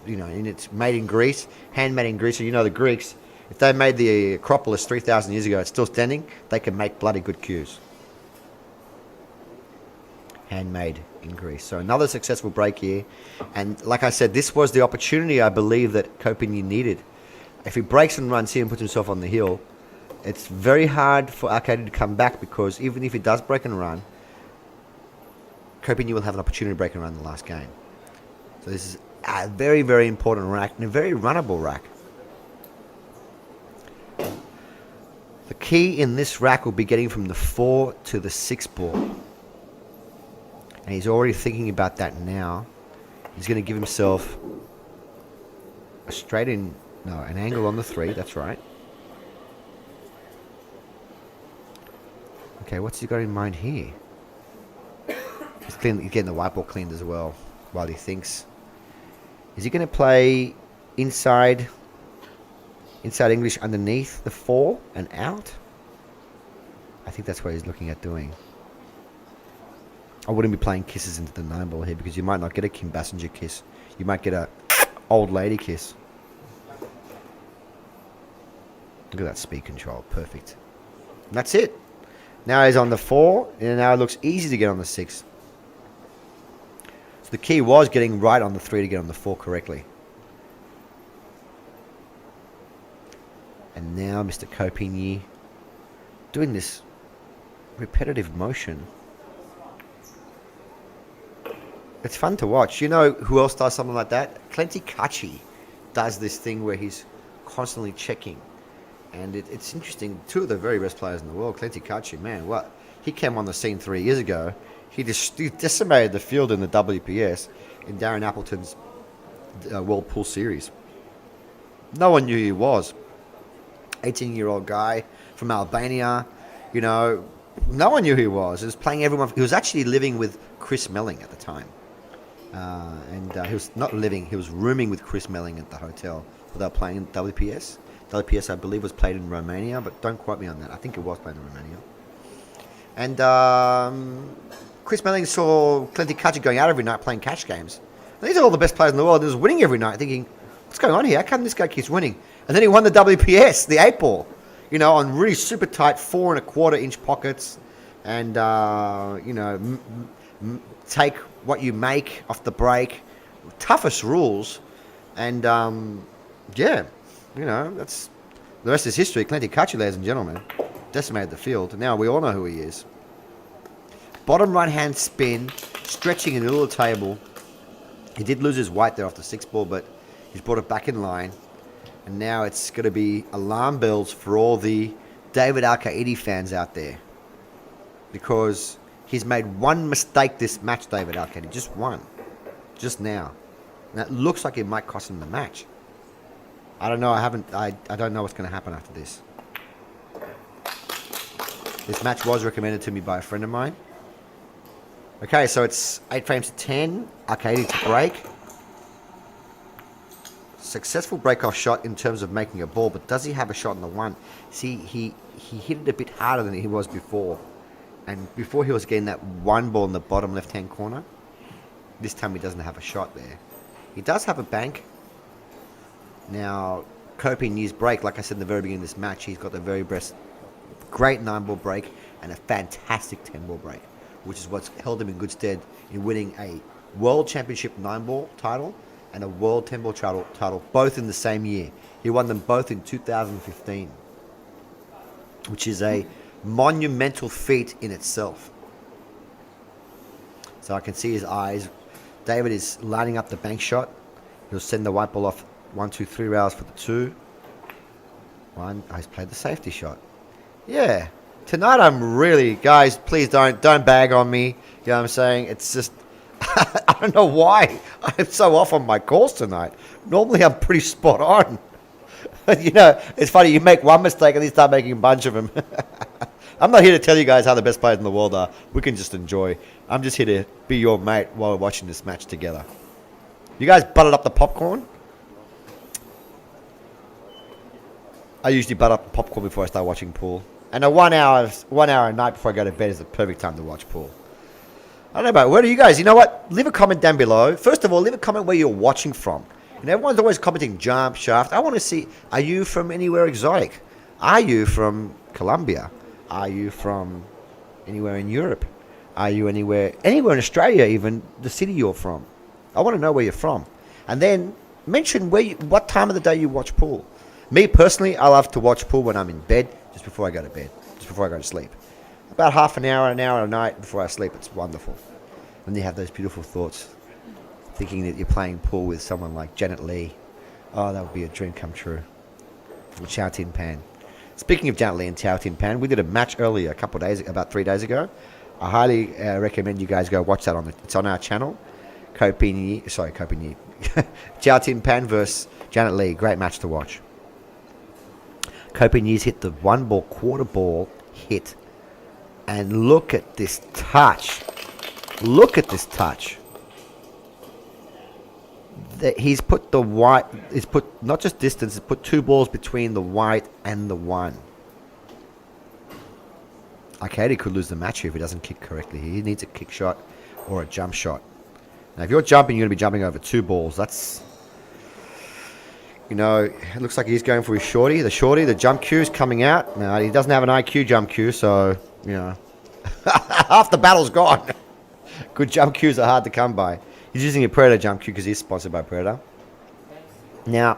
You know, and it's made in Greece, handmade in Greece. So you know the Greeks, if they made the Acropolis 3,000 years ago, it's still standing. They can make bloody good cues. Handmade in Greece. So another successful break here, and like I said, this was the opportunity I believe that Coping needed. If he breaks and runs here and puts himself on the hill, it's very hard for Alcaide to come back, because even if he does break and run, Coping will have an opportunity to break and run in the last game. So this is a very, very important rack and a very runnable rack. The key in this rack will be getting from the 4 to the 6 ball. And he's already thinking about that now. He's going to give himself a straight in, no, an angle on the 3, that's right. Okay, what's he got in mind here? He's getting the white ball cleaned as well while he thinks. Is he going to play inside English underneath the 4 and out? I think that's what he's looking at doing. I wouldn't be playing kisses into the 9 ball here, because you might not get a Kim Basinger kiss. You might get a old lady kiss. Look at that speed control. Perfect. And that's it. Now he's on the 4, and now it looks easy to get on the 6. So the key was getting right on the 3 to get on the 4 correctly. And now Mr. Coping doing this repetitive motion. It's fun to watch. You know who else does something like that? IQcues does this thing where he's constantly checking. And it's interesting. 2 of the very best players in the world, IQcues, man, what? He came on the scene 3 years ago. He decimated the field in the WPS in Darren Appleton's World Pool Series. No one knew who he was. 18-year-old guy from Albania. You know, no one knew who he was. He was playing everyone. He was actually living with Chris Melling at the time. He was not living, he was rooming with Chris Melling at the hotel. They were playing in WPS. WPS, I believe, was played in Romania, but don't quote me on that. I think it was played in Romania. And Chris Melling saw Clenty Kutcher going out every night playing catch games. And these are all the best players in the world. He was winning every night, thinking, what's going on here? How come this guy keeps winning? And then he won the WPS, the 8-ball, you know, on really super tight 4 1/4 inch pockets. And, you know, take what you make off the break. Toughest rules. And, yeah, you know, that's the rest is history. Clenty Kutcher, ladies and gentlemen, decimated the field. Now we all know who he is. Bottom right-hand spin, stretching in the middle of the table. He did lose his white there off the 6-ball, but he's brought it back in line. And now it's going to be alarm bells for all the David Alcaide fans out there. Because he's made one mistake this match, David Alcaide. Just one. Just now. And it looks like it might cost him the match. I don't know. I don't know what's going to happen after this. This match was recommended to me by a friend of mine. Okay, so it's 8 frames to 10. Alcaide to break. Successful break-off shot in terms of making a ball, but does he have a shot in the 1? See, he hit it a bit harder than he was before. And before he was getting that 1 ball in the bottom left-hand corner. This time he doesn't have a shot there. He does have a bank. Now, coping his break, like I said in the very beginning of this match, he's got the very best, great 9-ball break and a fantastic 10-ball break, which is what's held him in good stead in winning a World Championship 9-ball title and a World 10-ball title, both in the same year. He won them both in 2015, which is a monumental feat in itself. So I can see his eyes. David is lining up the bank shot. He'll send the white ball off 1, 2, 3 rails for the 2. 1. He's played the safety shot. Yeah. Tonight I'm really, guys, please don't bag on me. You know what I'm saying? It's just, I don't know why I'm so off on my calls tonight. Normally I'm pretty spot on. You know, it's funny, you make one mistake and you start making a bunch of them. I'm not here to tell you guys how the best players in the world are. We can just enjoy. I'm just here to be your mate while we're watching this match together. You guys buttered up the popcorn? I usually butter up the popcorn before I start watching pool. And a 1 hour a night before I go to bed is the perfect time to watch pool. I don't know about where are you guys? You know what? Leave a comment down below. First of all, leave a comment where you're watching from. And everyone's always commenting jump, shaft. I want to see, are you from anywhere exotic? Are you from Colombia? Are you from anywhere in Europe? Are you anywhere in Australia, even the city you're from? I want to know where you're from. And then mention what time of the day you watch pool. Me personally, I love to watch pool when I'm in bed, just before I go to bed, just before I go to sleep. About half an hour a night before I sleep. It's wonderful. And you have those beautiful thoughts, thinking that you're playing pool with someone like Janet Leigh. Oh, that would be a dream come true. From Chow Tin Pan. Speaking of Janet Leigh and Chow Tin Pan, we did a match earlier, about 3 days ago. I highly recommend you guys go watch that. It's on our channel. Chow Tin Pan versus Janet Leigh. Great match to watch. Copin's hit the 1-ball, quarter ball hit. And look at this touch. Look at this touch. He's put the white, he's put not just distance, he's put 2 balls between the white and the 1. Alcaide could lose the match here if he doesn't kick correctly. He needs a kick shot or a jump shot. Now, if you're jumping, you're going to be jumping over 2 balls. That's, you know, it looks like he's going for his shorty. The jump cue's coming out. Now, he doesn't have an IQ jump cue, so, you know, half the battle's gone. Good jump cues are hard to come by. He's using a Predator jump cue because he's sponsored by Predator. Now,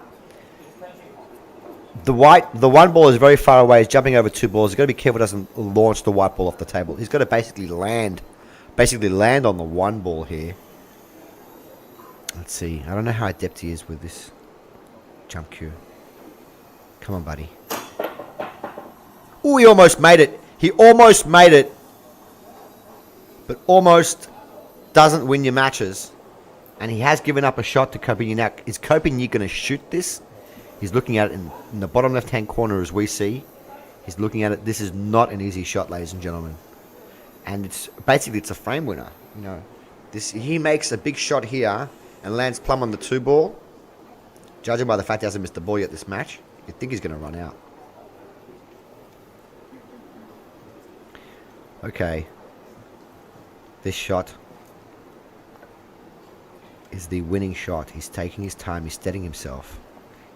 the 1 ball is very far away. He's jumping over 2 balls. He's got to be careful he doesn't launch the white ball off the table. He's got to basically land on the 1 ball here. Let's see. I don't know how adept he is with this jump cue. Come on, buddy. Oh, he almost made it. He almost made it. But almost doesn't win your matches. And he has given up a shot to Copigny. Now, is Copigny going to shoot this? He's looking at it in the bottom left-hand corner as we see. He's looking at it. This is not an easy shot, ladies and gentlemen. And it's basically it's a frame winner. You know, he makes a big shot here and lands plumb on the 2 ball. Judging by the fact he hasn't missed the ball yet this match, you'd think he's going to run out. Okay. This shot is the winning shot. He's taking his time. He's steadying himself.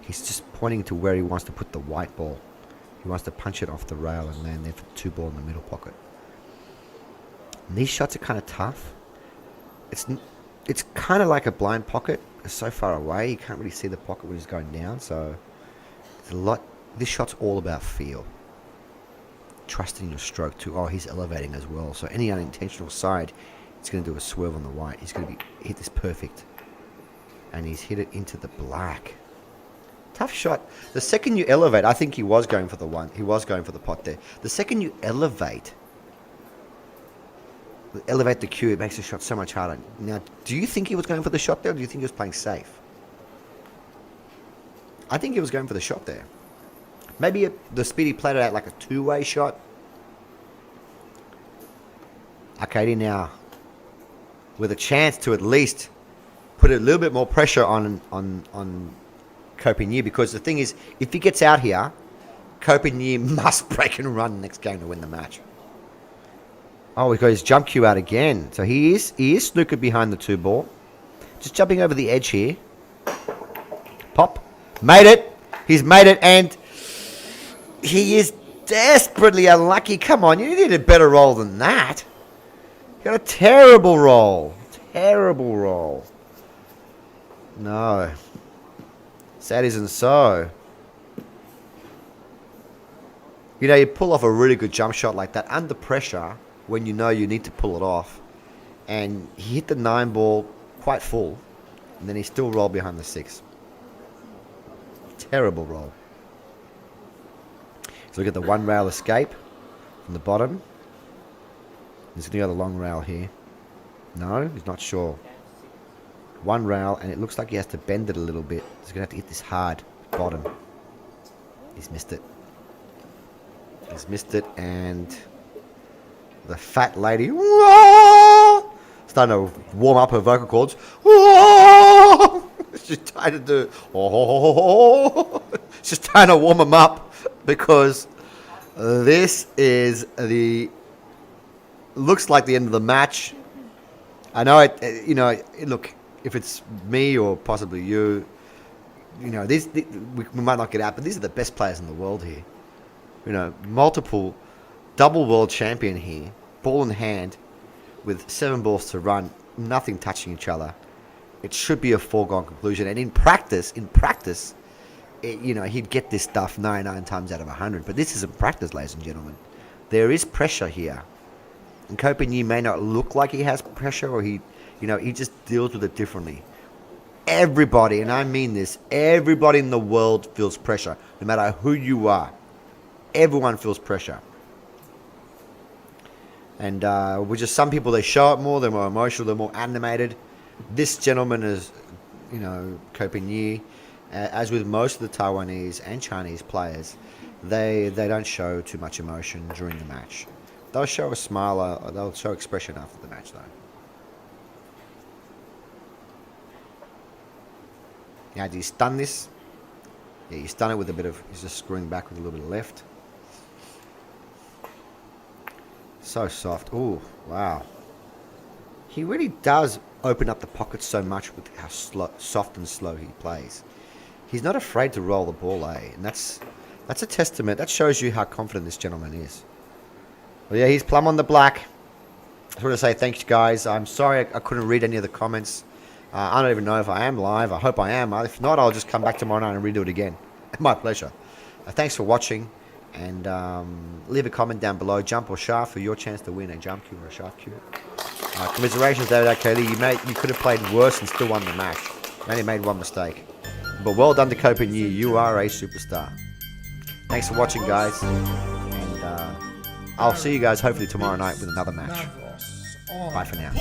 He's just pointing to where he wants to put the white ball. He wants to punch it off the rail and land there for the 2 ball in the middle pocket. And these shots are kind of tough. It's kind of like a blind pocket. It's so far away, you can't really see the pocket when he's going down. So it's a lot. This shot's all about feel. Trusting your stroke too. Oh, he's elevating as well. So any unintentional side, he's going to do a swerve on the white. He's going to hit this perfect. And he's hit it into the black. Tough shot. The second you elevate, I think he was going for the one. He was going for the pot there. The second you elevate the cue, it makes the shot so much harder. Now, do you think he was going for the shot there, or do you think he was playing safe? I think he was going for the shot there. Maybe the speed he played it out like a 2-way shot. Alcaide now with a chance to at least put a little bit more pressure on Copigny, because the thing is, if he gets out here, Copigny must break and run next game to win the match. Oh, we got his jump cue out again. So he is snookered behind the 2 ball. Just jumping over the edge here. Pop. Made it. He's made it, and he is desperately unlucky. Come on, you did a better roll than that. You got a terrible roll. Terrible roll. No. That isn't so. You know, you pull off a really good jump shot like that under pressure when you know you need to pull it off. And he hit the 9 ball quite full. And then he still rolled behind the 6. Terrible roll. So look at the 1 rail escape from the bottom. He's going to go the long rail here. No, he's not sure. 1 rail, and it looks like he has to bend it a little bit. He's going to have to hit this hard bottom. He's missed it. He's missed it, and the fat lady starting to warm up her vocal cords. She's trying to do. She's trying to warm them up, because this is looks like the end of the match. I know it. You know, look. If it's me or possibly you, you know, we might not get out, but these are the best players in the world here. You know, multiple, double world champion here, ball in hand, with 7 balls to run, nothing touching each other. It should be a foregone conclusion. And in practice, you know, he'd get this stuff 99 times out of 100. But this isn't practice, ladies and gentlemen. There is pressure here. And Copigny may not look like he has pressure, or he just deals with it differently. Everybody, and I mean this, everybody in the world feels pressure. No matter who you are. Everyone feels pressure. And with just some people, they show it more, they're more emotional, they're more animated. This gentleman is, you know, Copigny, as with most of the Taiwanese and Chinese players, they don't show too much emotion during the match. They'll show a smile, or they'll show expression after the match, though. Now, do you stun this? Yeah, you stun it with a bit of... He's just screwing back with a little bit of left. So soft. Ooh, wow. He really does open up the pocket so much with how soft and slow he plays. He's not afraid to roll the ball, eh? And that's a testament. That shows you how confident this gentleman is. Well, yeah, he's plumb on the black. I just want to say thanks, guys. I'm sorry I couldn't read any of the comments. I don't even know if I am live. I hope I am. If not, I'll just come back tomorrow night and redo it again. My pleasure. Thanks for watching. And leave a comment down below. Jump or shaft for your chance to win a jump cue or a shaft cue. Commiserations, David Alcaide. You could have played worse and still won the match. You only made 1 mistake. But well done to Copigny. You are a superstar. Thanks for watching, guys. And I'll see you guys hopefully tomorrow night with another match. Bye for now.